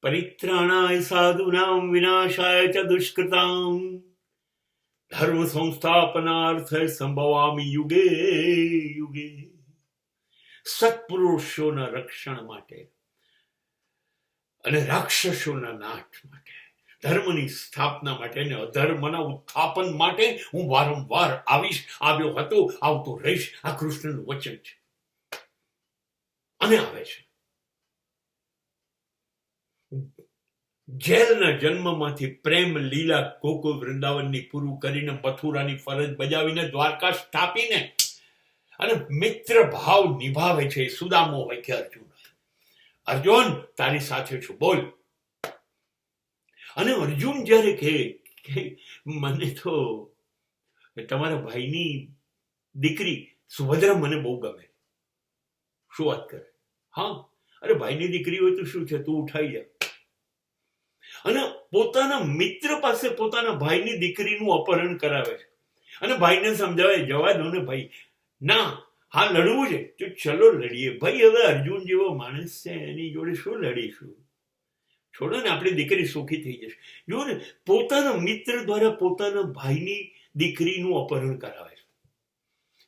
પરિત્રાણાય સાધુનામ વિનાશાય ચ દુષ્કૃતામ ધર્મ સંસ્થાપનાર્થે સંભવામી યુગે યુગે. સત્પુરુષોના રક્ષણ માટે અને રાક્ષસોના નાશ માટે, ધર્મની સ્થાપના માટે અને અધર્મના ઉત્થાપન માટે હું વારંવાર આવીશ, આવ્યો હતો, આવતો રહીશ. આ કૃષ્ણનું વચન છે અને આવે છે. જેલના જન્મમાંથી પ્રેમ લીલા ગોકુળ વૃંદાવનની પૂરું કરીને, મથુરાની ફરજ બજાવીને, દ્વારકા સ્થાપીને અને મિત્ર ભાવ નિભાવે છે. સુદામો હોય કે અર્જુન. અર્જુન તારી સાથે છું, બોલ. અને અર્જુન જયારે કહે મને તો તમારા ભાઈની દીકરી સુભદ્રા મને બહુ ગમે, શું વાત કરે? હા, અરે ભાઈની દીકરી હોય તો શું છે, તું ઉઠાઈ જા. અને પોતાના મિત્ર પાસે પોતાના ભાઈની દીકરીનું અપહરણ કરાવે છે અને ભાઈને સમજાવે, જવા દો ને ભાઈ, ના હા લડવું છે તો ચલો લડીએ. ભાઈ હવે અર્જુન જેવો માણસ છે, એની જોડે શું લડીશું, છોડો ને, આપણી દીકરી સુખી થઈ જશે. જુઓ ને, પોતાના મિત્ર દ્વારા પોતાના ભાઈની દીકરીનું અપહરણ કરાવે છે.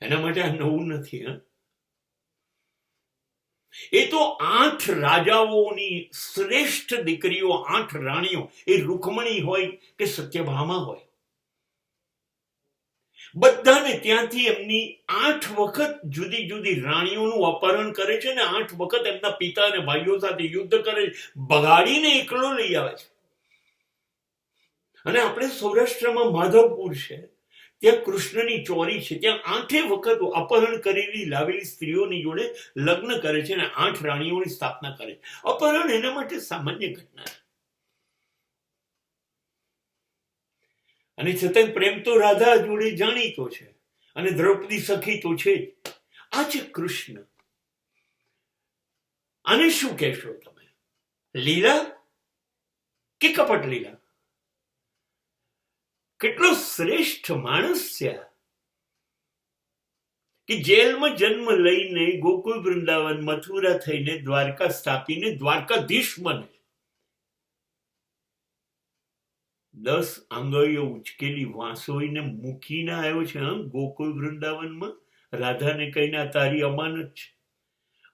એના માટે આ નવું નથી. હા, એ તો 8 રાજાઓની શ્રેષ્ઠ દીકરીઓ, 8 રાણીઓ, એ રૂકમણી હોય કે સત્યભામા હોય, બધાને ત્યાંથી એમની 8 વખત જુદી જુદી રાણીઓનું અપહરણ કરે છે ને 8 વખત એમના પિતા અને ભાઈઓ સાથે યુદ્ધ કરે, બગાડીને એકલો લઈ આવે છે. અને આપણે સૌરાષ્ટ્રમાં માધવપુર છે, ત્યાં કૃષ્ણની ચોરી છે, ત્યાં 8 વખત અપહરણ કરેલી લાવેલી સ્ત્રીઓની જોડે લગ્ન કરે છે અને 8 રાણીઓની સ્થાપના કરે છે. અપહરણ એના માટે સામાન્ય ઘટના. અને છતાં પ્રેમ તો રાધા જોડે જાણીતો છે અને દ્રૌપદી સખી તો છે. આ છે કૃષ્ણ. આને શું કહેશો તમે? લીલા કે કપટ લીલા? કેટલો શ્રેષ્ઠ માણસ છે કે જેલમાં જન્મ લઈને ગોકુળ વૃંદાવન મથુરા થઈને દ્વારકા સ્થાપીને દ્વારકાધીશ બને. 10 આંગળીઓ ઉચકેલી વાંસોઈને મૂકીને આવ્યો છે ગોકુળ વૃંદાવનમાં. રાધાને કહીને તારી અમાનત છે.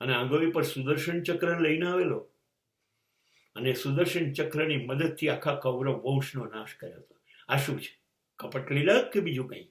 અને આંગળી પર સુદર્શન ચક્ર લઈને આવેલો અને સુદર્શન ચક્રની મદદથી આખા કૌરવ વંશનો નાશ કર્યો હતો. આ શું છે? કપટ લીલા કે બીજું કંઈ?